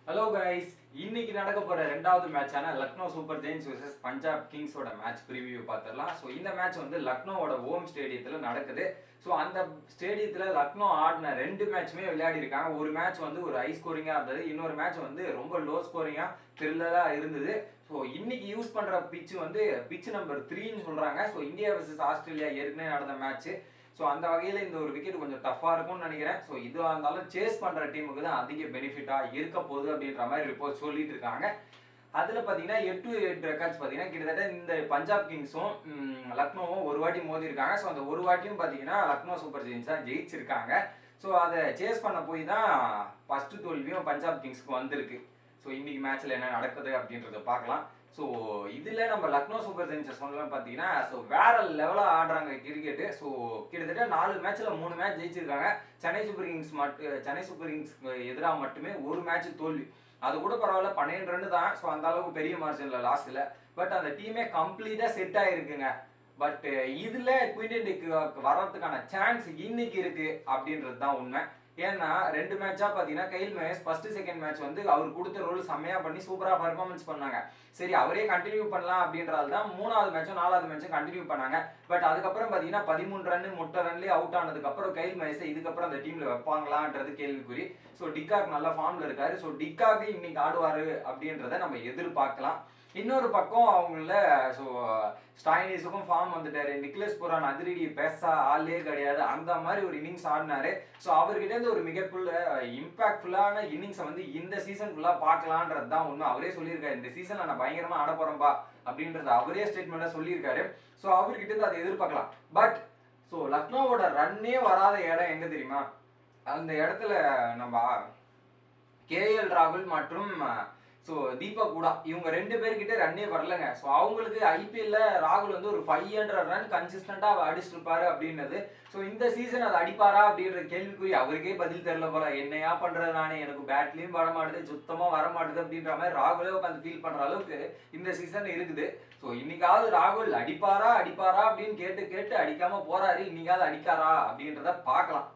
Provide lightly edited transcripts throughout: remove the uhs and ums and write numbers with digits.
Hello guys, இன்னைக்கு நடக்க போற ரெண்டாவது மேட்சான Lucknow super giants versus Punjab கிங்ஸோட மேட்ச் ப்ரிவியூ பார்த்துடலாம். ஸோ இந்த மேட்ச் வந்து லக்னோவோட ஹோம் ஸ்டேடியத்தில் நடக்குது. ஸோ அந்த ஸ்டேடியத்தில் லக்னோ ஆடின ரெண்டு மேட்சுமே விளையாடி இருக்காங்க. ஒரு மேட்ச் வந்து ஒரு ஹை ஸ்கோரிங்காக இருந்தது, இன்னொரு மேட்ச் வந்து ரொம்ப லோ ஸ்கோரிங்காக த்ரில்லராக இருந்தது. ஸோ இன்னைக்கு யூஸ் பண்ற பிச் வந்து பிச் நம்பர் 3ன்னு சொல்றாங்க. ஸோ இந்தியா வர்சஸ் ஆஸ்திரேலியா ஏற்கனவே நடந்த மேட்ச். ஸோ அந்த வகையில் இந்த ஒரு விக்கெட் கொஞ்சம் டஃப்பாக இருக்கும்னு நினைக்கிறேன். ஸோ இதுவாக இருந்தாலும் சேஸ் பண்ணுற டீமுக்கு தான் அதிக பெனிஃபிட்டாக இருக்க போகுது அப்படின்ற மாதிரி ரிப்போர்ட் சொல்லிட்டு இருக்காங்க. அதில் பார்த்தீங்கன்னா 8-8 ரெக்கார்ட்ஸ் பார்த்தீங்கன்னா கிட்டத்தட்ட இந்த பஞ்சாப் கிங்ஸும் லக்னோவும் ஒரு வாட்டி மோதி இருக்காங்க. ஸோ அந்த ஒரு வாட்டியும் பார்த்தீங்கன்னா லக்னோ சூப்பர் ஜெயின்ஸ் தான் ஜெயிச்சிருக்காங்க. ஸோ அதை சேஸ் பண்ண போய் தான் ஃபர்ஸ்ட் தோல்வியும் பஞ்சாப் கிங்ஸ்க்கு வந்திருக்கு. ஸோ இன்னைக்கு மேட்ச்ல என்ன நடக்குது அப்படின்றத பார்க்கலாம். ஸோ இதில் நம்ம லக்னோ சூப்பர் ஜெயின்ஸ் சொல்லலாம் பார்த்தீங்கன்னா ஸோ வேற லெவலாக ஆடுறாங்க கிரிக்கெட்டு. ஸோ கிட்டத்தட்ட 4 மேட்ச்சில் 3 மேட்ச் ஜெயிச்சிருக்காங்க. சென்னை சூப்பர் கிங்ஸ் எதிராக மட்டுமே ஒரு மேட்ச் தோல்வி. அது கூட பரவாயில்ல, 12 ரன் தான். ஸோ அந்த அளவுக்கு பெரிய மார்ஜின்ல லாஸ் இல்லை. பட் அந்த டீமே கம்ப்ளீட்டாக செட் ஆகிருக்குங்க. பட் இதில் குயின்டன் டிக் வர்றதுக்கான சான்ஸ் இன்னைக்கு இருக்கு அப்படின்றது தான் உண்மை. ஏன்னா ரெண்டு மேட்சா பார்த்தீங்கன்னா Kyle Mahesh first second match வந்து அவர் கொடுத்த ரோல் செம்மையா பண்ணி சூப்பராக பர்ஃபார்மன்ஸ் பண்ணாங்க. சரி, அவரே கண்டினியூ பண்ணலாம் அப்படின்றால் தான் 3வது மேட்சும் 4வது மேட்சும் கண்டினியூ பண்ணாங்க. பட் அதுக்கப்புறம் பார்த்தீங்கன்னா 13 ரன் 30 ரன்லேயே அவுட் ஆனதுக்கப்புறம் கைல் மஹேஷை இதுக்கப்புறம் அந்த டீமில் வைப்பாங்களான்றது கேள்விக்குறி. ஸோ டிக்காக் நல்ல ஃபார்மில் இருக்காரு. ஸோ டிக்காக்கு இன்னைக்கு ஆடுவார் அப்படின்றத நம்ம எதிர்பார்க்கலாம். இன்னொரு பக்கம் அவங்கள ஸோ ஸ்டாயினிஸுக்கும் ஃபார்ம் வந்துட்டாரு. நிக்லஸ் புரான் அதிரடி பேச ஆளே கிடையாது, அந்த மாதிரி ஒரு இன்னிங்ஸ் ஆடினாரு. ஸோ அவர்கிட்ட இருந்து ஒரு இம்பாக்ட்ஃபுல்லான இன்னிங்ஸை வந்து இந்த சீசன் ஃபுல்லாக பார்க்கலான்றது தான் உண்மை. அவரே சொல்லியிருக்காரு, இந்த சீசன்ல நான் பயங்கரமா ஆட போறேன்பா அப்படின்றத அவரே ஸ்டேட்மெண்ட்டாக சொல்லியிருக்காரு. ஸோ அவர்கிட்ட இருந்து அதை எதிர்பார்க்கலாம். பட் ஸோ லக்னோவோட ரன்னே வராத இடம் எங்க தெரியுமா? அந்த இடத்துல நம்ம கேஎல் ராகுல் மற்றும் ஸோ தீபக் கூடா இவங்க 2 பேர்கிட்ட ரன்னே வரலங்க. ஸோ அவங்களுக்கு ஐபிஎல்ல ராகுல் வந்து ஒரு 500 ரன் கன்சிஸ்டண்டா அடிச்சுட்டு இருப்பாரு அப்படின்றது. ஸோ இந்த சீசன் அதை அடிப்பாரா அப்படின்ற கேள்விக்குறி. அவருக்கே பதில் தெரியல போல. என்னையா பண்றது நானே, எனக்கு பேட்லயும் வர மாட்டுது, சுத்தமா வர மாட்டுது அப்படின்ற மாதிரி ராகுலே உட்காந்து ஃபீல் பண்ற அளவுக்கு இந்த சீசன் இருக்குது. ஸோ இன்னைக்காவது ராகுல் அடிப்பாரா அப்படின்னு கேட்டு அடிக்காம போறாரு. இன்னைக்காவது அடிக்காரா அப்படின்றத பார்க்கலாம்.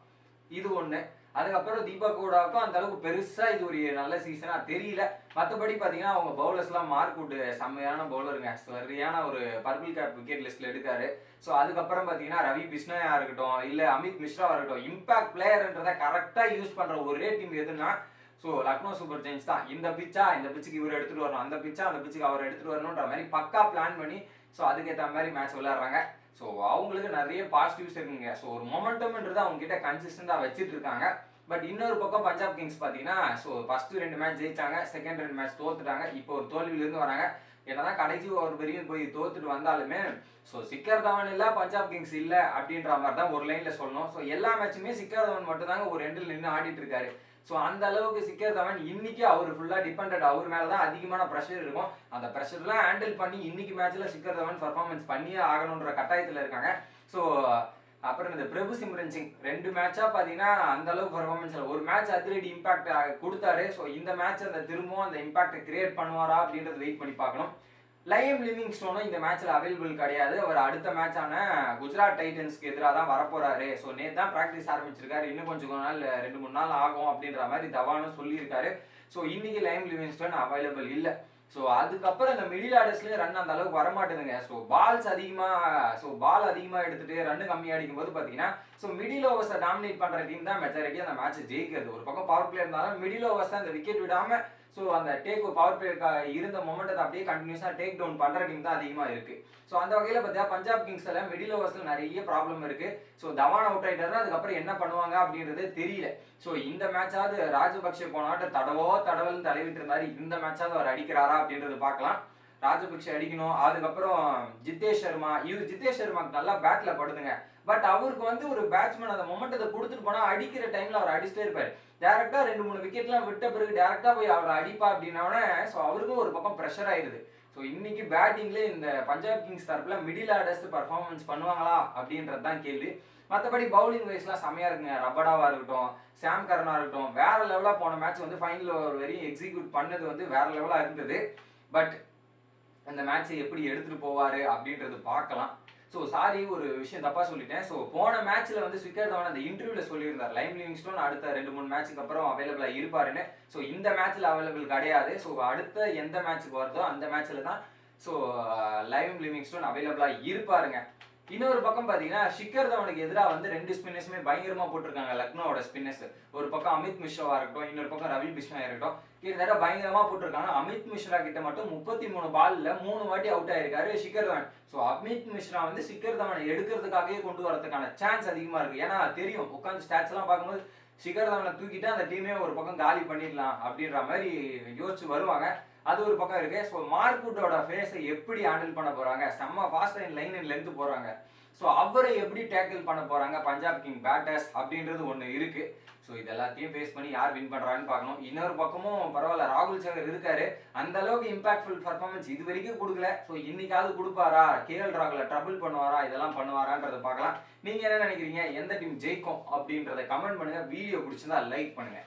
இது ஒண்ணு. அதுக்கப்புறம் தீபக் கூடாவுக்கும் அந்த அளவுக்கு பெருசா இது ஒரு நல்ல சீசனா தெரியல. மற்றபடி பாத்தீங்கன்னா அவங்க பவுலர்ஸ் எல்லாம் மார்க்வுட் செம்மையான பவுலருங்க. சரியான ஒரு பர்பிள் கேப் விக்கெட் லிஸ்ட்ல எடுக்காரு. ஸோ அதுக்கப்புறம் பாத்தீங்கன்னா ரவி பிஷ்ணயா இருக்கட்டும், இல்ல அமித் மிஸ்ராவா இருக்கட்டும், இம்பாக்ட் பிளேயர்ன்றதை கரெக்டா யூஸ் பண்ற ஒரே டீம் எதுன்னா ஸோ லக்னோ சூப்பர் ஜெயின்ஸ் தான். இந்த பிச்சுக்கு இவர் எடுத்துட்டு வரணும், அந்த பிச்சுக்கு அவர் எடுத்துட்டு வரணும்ன்ற மாதிரி பக்கா பிளான் பண்ணி ஸோ அதுக்கேற்ற மாதிரி மேட்ச் விளையாடுறாங்க. ஸோ அவங்களுக்கு நிறைய பாசிட்டிவ்ஸ் இருக்குங்க. ஸோ ஒரு மொமெண்டம்ன்றது அவங்க கிட்ட கன்சிஸ்டண்டா வச்சுட்டு இருக்காங்க. பட் இன்னொரு பக்கம் பஞ்சாப் கிங்ஸ் பார்த்தீங்கன்னா ஸோ ஃபர்ஸ்ட் 2 மேட்ச் ஜெயிச்சாங்க, செகண்ட் 2 மேட்ச் தோத்துட்டாங்க. இப்போ ஒரு தோல்வியிலிருந்து வராங்க. என்னதான் கடைசி ஒரு பெரிய போய் தோத்துட்டு வந்தாலுமே ஸோ சிக்கர் தவான் இல்லை, பஞ்சாப் கிங்ஸ் இல்லை அப்படின்ற மாதிரி தான் ஒரு லைன்ல சொல்லணும். ஸோ எல்லா மேட்சுமே சிக்கர் தவான் மட்டும் தாங்க ஒரு 2 நின்று ஆடிட்டு இருக்காரு. ஸோ அந்த அளவுக்கு சிக்கர் தவான் இன்னைக்கு அவர் ஃபுல்லாக டிபெண்டட், அவர் மேலே தான் அதிகமான ப்ரெஷர் இருக்கும். அந்த ப்ரெஷர்லாம் ஹேண்டில் பண்ணி இன்னைக்கு மேட்ச்ல சிக்கர் தவான் பர்ஃபார்மன்ஸ் பண்ணியே ஆகணுன்ற கட்டாயத்தில் இருக்காங்க. ஸோ அப்புறம் இந்த பிரபு சிம்ரன் சிங் 2 மேட்சா பார்த்தீங்கன்னா அந்த அளவுக்கு பர்ஃபார்மன்ஸ் இல்லை. ஒரு மேட்ச் அதிரடி இம்பாக்ட் கொடுத்தாரு. ஸோ இந்த மேட்ச் அந்த திரும்பவும் அந்த இம்பாக்டை கிரியேட் பண்ணுவாரா அப்படின்றது வெயிட் பண்ணி பார்க்கணும். லைம் லிவிங்ஸ்டோனும் இந்த மேட்ச்ல அவைலபிள் கிடையாது. அவர் அடுத்த மேட்சான குஜராத் டைட்டன்ஸ்க்கு எதிராக தான் வரப்போறாரு. ஸோ நேற்று தான் ப்ராக்டிஸ் ஆரம்பிச்சிருக்காரு. இன்னும் கொஞ்சம் நாள் 2-3 நாள் ஆகும் அப்படின்ற மாதிரி தவானும் சொல்லியிருக்காரு. ஸோ இன்னைக்கு லைம் லிவிங்ஸ்டோன் அவைலபிள் இல்லை. ஸோ அதுக்கப்புறம் இந்த மிடில் ஆர்டர்ஸ்லேயே ரன் அந்த அளவுக்கு வரமாட்டேதுங்க. ஸோ பால் அதிகமாக எடுத்துட்டு ரன் கம்மியாக அடிக்கும் போது பார்த்தீங்கன்னா ஸோ மிடில் ஓவர்ஸை டாமினேட் பண்ணுற டீம் தான் மெஜாரிட்டி அந்த மேட்ச் ஜெயிக்கிறது. ஒரு பக்கம் பவர் பிளே இருந்தாலும் மிடில் ஓவர்ஸ் தான் அந்த விக்கெட் விடாமல் ஸோ அந்த பவர் பிளே இருந்த மொமெண்டத்தை அப்படியே கண்டினியூஸாக டேக் டவுன் பண்ணுற டீம் தான் அதிகமாக இருக்கு. ஸோ அந்த வகையில் பார்த்தீங்கன்னா பஞ்சாப் கிங்ஸ்ல மிடில் ஓவர்ஸ்ல நிறைய ப்ராப்ளம் இருக்கு. ஸோ தவான் அவுட் ஆயிட்டாருன்னா அதுக்கப்புறம் என்ன பண்ணுவாங்க அப்படின்றது தெரியல. ஸோ இந்த மேட்சாவது ராஜபக்ஷே போனாட்டு தடவல்னு தலைவிட்டு இருந்தாரு. இந்த மேட்சாவது அவர் அடிக்கிறாரா அப்படின்றது பார்க்கலாம். ராஜபக்ஷே அடிக்கணும். அதுக்கப்புறம் ஜித்தேஷ் சர்மாக்கு நல்லா பேட்ல படுதுங்க. பட் அவருக்கு வந்து ஒரு பேட்ஸ்மேன் அந்த மொமெண்டத்தை கொடுத்துட்டு போனா அடிக்கிற டைம்ல அவர் அடிச்சுட்டே இருப்பாரு. டேரக்டா 2-3 விக்கெட்லாம் விட்ட பிறகு டேரக்டா போய் அவர் அடிப்பா அப்படின்னோடனே ஸோ அவருக்கும் ஒரு பக்கம் ப்ரெஷர் ஆயிடுது. ஸோ இன்னைக்கு பேட்டிங்ல இந்த பஞ்சாப் கிங்ஸ் தரப்புல மிடில் ஆர்டர்ஸ் பர்ஃபார்மன்ஸ் பண்ணுவாங்களா அப்படின்றது தான் கேள்வி. மற்றபடி பவுலிங் வைஸ்லாம் செம்மையா இருக்குங்க. ரபடாவா இருக்கட்டும், சாம் கரனா இருக்கட்டும், வேற லெவலா போன மேட்ச் வந்து ஃபைனல் ஓவர் வரையும் எக்ஸிக்யூட் பண்ணது வந்து வேற லெவலா இருந்தது. பட் அந்த மேட்சை எப்படி எடுத்துட்டு போவாரு அப்படின்றது பார்க்கலாம். ஸோ சாரி ஒரு விஷயம் தப்பா சொல்லிட்டேன். ஸோ போன மேட்ச்ல வந்து ஷிகர் தவன் அந்த இன்டர்வியூல சொல்லியிருந்தார் லைம் லிவிங்ஸ்டோன் அடுத்த 2-3 மேட்ச்சுக்கு அப்புறம் அவைலபிளா இருப்பாருன்னு. ஸோ இந்த மேட்ச்ல அவைலபிள் கிடையாது. ஸோ அடுத்த எந்த மேட்ச்சுக்கு வருதோ அந்த மேட்ச்ல தான் ஸோ லைம் லிவிங்ஸ்டோன் அவைலபிளா இருப்பாருங்க. இன்னொரு பக்கம் பாத்தீங்கன்னா ஷிகர் தவனுக்கு எதிராக வந்து 2 ஸ்பின்னர்ஸுமே பயங்கரமா போட்டிருக்காங்க லக்னோவோட ஸ்பின்னர்ஸ். ஒரு பக்கம் அமித் மிஸ்ராவா இருக்கட்டும், இன்னொரு பக்கம் ரவி பிஷ்ணா இருக்கட்டும், கிட்டத்தட்ட பயங்கரமா போட்டிருக்காங்க. அமித் மிஸ்ரா கிட்ட மட்டும் 33 பால்ல 3 வாட்டி அவுட் ஆயிருக்காரு ஷிகர் தவன். ஸோ அமித் மிஸ்ரா வந்து ஷிகர் தவனை எடுக்கிறதுக்காகவே கொண்டு வரதுக்கான சான்ஸ் அதிகமா இருக்கு. ஏன்னா தெரியும் உட்காந்து ஸ்டாட்ஸ் எல்லாம் பார்க்கும்போது ஷிகர் தவனை தூக்கிட்டு அந்த டீமே ஒரு பக்கம் காலி பண்ணிடலாம் அப்படின்ற மாதிரி யோசிச்சு வருவாங்க. அது ஒரு பக்கம் இருக்கு. ஸோ மார்க்வுட்டோட ஃபேஸை எப்படி ஹேண்டில் பண்ண போறாங்க, செம்ம fast and line and length போறாங்க. ஸோ அவரை எப்படி டேக்கிள் பண்ண போறாங்க பஞ்சாப் கிங் பேட்டர்ஸ் அப்படின்றது ஒன்று இருக்கு. ஸோ இது எல்லாத்தையும் ஃபேஸ் பண்ணி யார் வின் பண்றான்னு பார்க்கணும். இன்னொரு பக்கமும் பரவாயில்ல, ராகுல் சங்கர் இருக்காரு, அந்த அளவுக்கு இம்பாக்ட்ஃபுல் பர்ஃபார்மன்ஸ் இது வரைக்கும் கொடுக்கல. ஸோ இன்னைக்காவது கொடுப்பாரா, கேஎல் ராகுல ட்ரபிள் பண்ணுவாரா, இதெல்லாம் பண்ணுவாரான்றதை பார்க்கலாம். நீங்க என்ன நினைக்கிறீங்க, எந்த டீம் ஜெயிக்கும் அப்படின்றத கமெண்ட் பண்ணுங்க. வீடியோ பிடிச்சிருந்தா லைக் பண்ணுங்க.